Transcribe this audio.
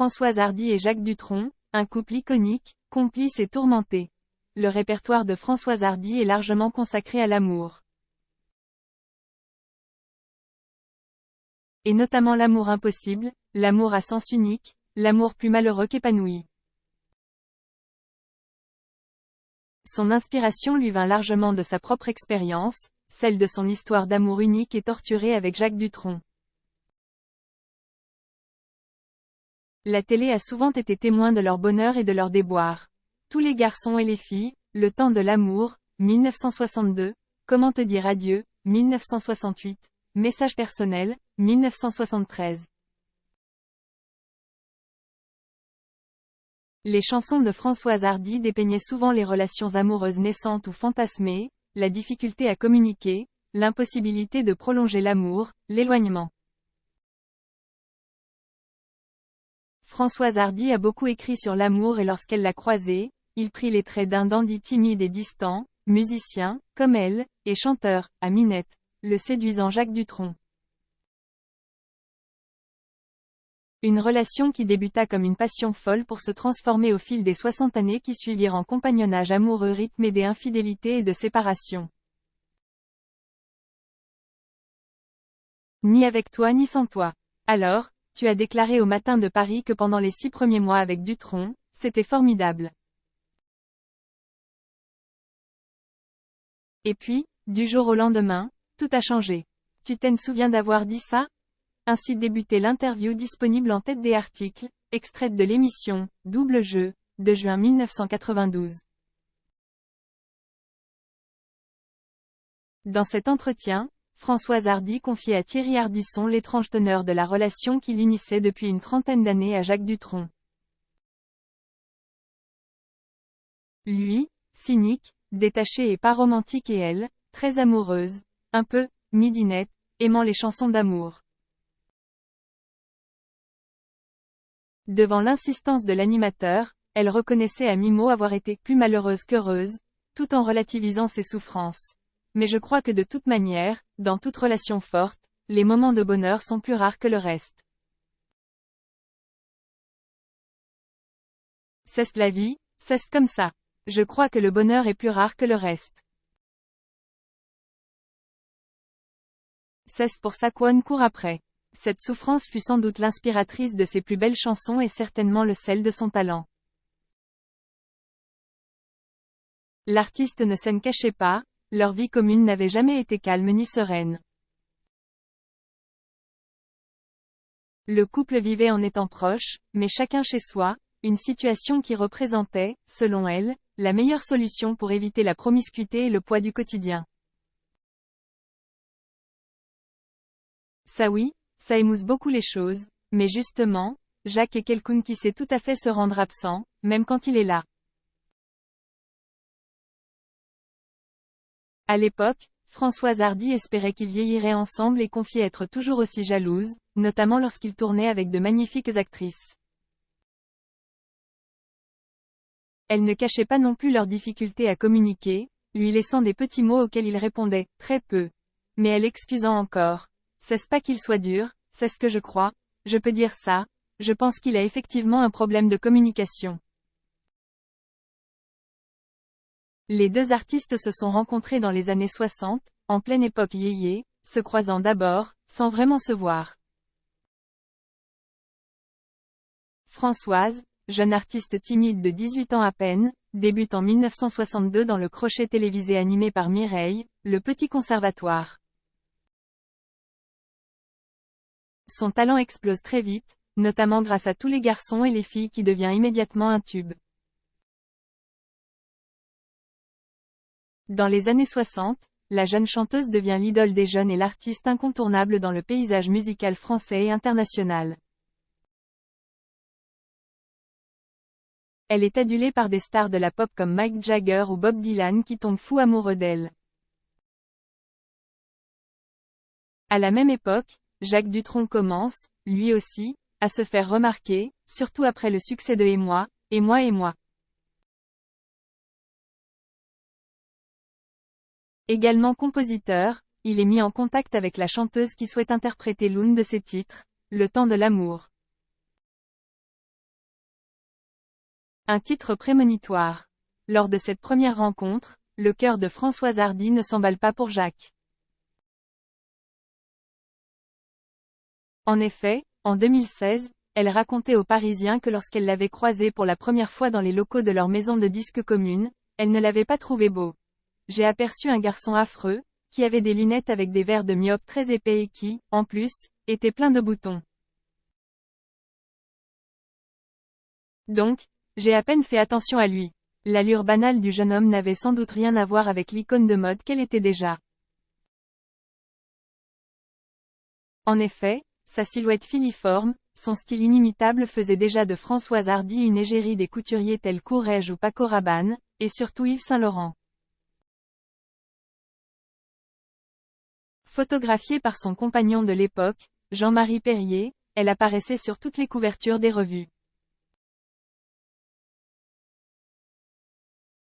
Françoise Hardy et Jacques Dutronc, un couple iconique, complice et tourmenté. Le répertoire de Françoise Hardy est largement consacré à l'amour. Et notamment l'amour impossible, l'amour à sens unique, l'amour plus malheureux qu'épanoui. Son inspiration lui vint largement de sa propre expérience, celle de son histoire d'amour unique et torturée avec Jacques Dutronc. La télé a souvent été témoin de leur bonheur et de leur déboire. Tous les garçons et les filles, Le temps de l'amour, 1962, Comment te dire adieu, 1968, Message personnel, 1973. Les chansons de Françoise Hardy dépeignaient souvent les relations amoureuses naissantes ou fantasmées, la difficulté à communiquer, l'impossibilité de prolonger l'amour, l'éloignement. Françoise Hardy a beaucoup écrit sur l'amour et lorsqu'elle l'a croisé, il prit les traits d'un dandy timide et distant, musicien, comme elle, et chanteur, à Minette, le séduisant Jacques Dutronc. Une relation qui débuta comme une passion folle pour se transformer au fil des 60 années qui suivirent en compagnonnage amoureux rythmé d'infidélités et de séparations. Ni avec toi ni sans toi. Alors, tu as déclaré au Matin de Paris que pendant les 6 premiers mois avec Dutronc, c'était formidable. Et puis, du jour au lendemain, tout a changé. Tu t'en souviens d'avoir dit ça? Ainsi débutait l'interview disponible en tête des articles, extraite de l'émission « Double jeu » de juin 1992. Dans cet entretien, Françoise Hardy confiait à Thierry Ardisson l'étrange teneur de la relation qui l'unissait depuis une trentaine d'années à Jacques Dutronc. Lui, cynique, détaché et pas romantique et elle, très amoureuse, un peu, midinette, aimant les chansons d'amour. Devant l'insistance de l'animateur, elle reconnaissait à mi-mot avoir été plus malheureuse qu'heureuse, tout en relativisant ses souffrances. Mais je crois que de toute manière, dans toute relation forte, les moments de bonheur sont plus rares que le reste. C'est la vie, c'est comme ça. Je crois que le bonheur est plus rare que le reste. C'est pour ça qu'on court après. Cette souffrance fut sans doute l'inspiratrice de ses plus belles chansons et certainement le sel de son talent. L'artiste ne s'en cachait pas, leur vie commune n'avait jamais été calme ni sereine. Le couple vivait en étant proches, mais chacun chez soi, une situation qui représentait, selon elle, la meilleure solution pour éviter la promiscuité et le poids du quotidien. Ça oui, ça émousse beaucoup les choses, mais justement, Jacques est quelqu'un qui sait tout à fait se rendre absent, même quand il est là. À l'époque, Françoise Hardy espérait qu'ils vieilliraient ensemble et confiait être toujours aussi jalouse, notamment lorsqu'ils tournaient avec de magnifiques actrices. Elle ne cachait pas non plus leur difficulté à communiquer, lui laissant des petits mots auxquels il répondait, très peu. Mais elle excusant encore. C'est pas qu'il soit dur, c'est ce que je crois, je peux dire ça, je pense qu'il a effectivement un problème de communication. Les deux artistes se sont rencontrés dans les années 60, en pleine époque yéyé, se croisant d'abord, sans vraiment se voir. Françoise, jeune artiste timide de 18 ans à peine, débute en 1962 dans le crochet télévisé animé par Mireille, Le Petit Conservatoire. Son talent explose très vite, notamment grâce à Tous les garçons et les filles qui devient immédiatement un tube. Dans les années 60, la jeune chanteuse devient l'idole des jeunes et l'artiste incontournable dans le paysage musical français et international. Elle est adulée par des stars de la pop comme Mick Jagger ou Bob Dylan qui tombent fous amoureux d'elle. À la même époque, Jacques Dutronc commence, lui aussi, à se faire remarquer, surtout après le succès de Et moi, et moi et moi. Également compositeur, il est mis en contact avec la chanteuse qui souhaite interpréter l'un de ses titres, Le temps de l'amour. Un titre prémonitoire. Lors de cette première rencontre, le cœur de Françoise Hardy ne s'emballe pas pour Jacques. En effet, en 2016, elle racontait aux Parisiens que lorsqu'elle l'avait croisé pour la première fois dans les locaux de leur maison de disques commune, elle ne l'avait pas trouvé beau. J'ai aperçu un garçon affreux, qui avait des lunettes avec des verres de myope très épais et qui, en plus, était plein de boutons. Donc, j'ai à peine fait attention à lui. L'allure banale du jeune homme n'avait sans doute rien à voir avec l'icône de mode qu'elle était déjà. En effet, sa silhouette filiforme, son style inimitable faisait déjà de Françoise Hardy une égérie des couturiers tels Courrèges ou Paco Rabanne, et surtout Yves Saint Laurent. Photographiée par son compagnon de l'époque, Jean-Marie Perrier, elle apparaissait sur toutes les couvertures des revues.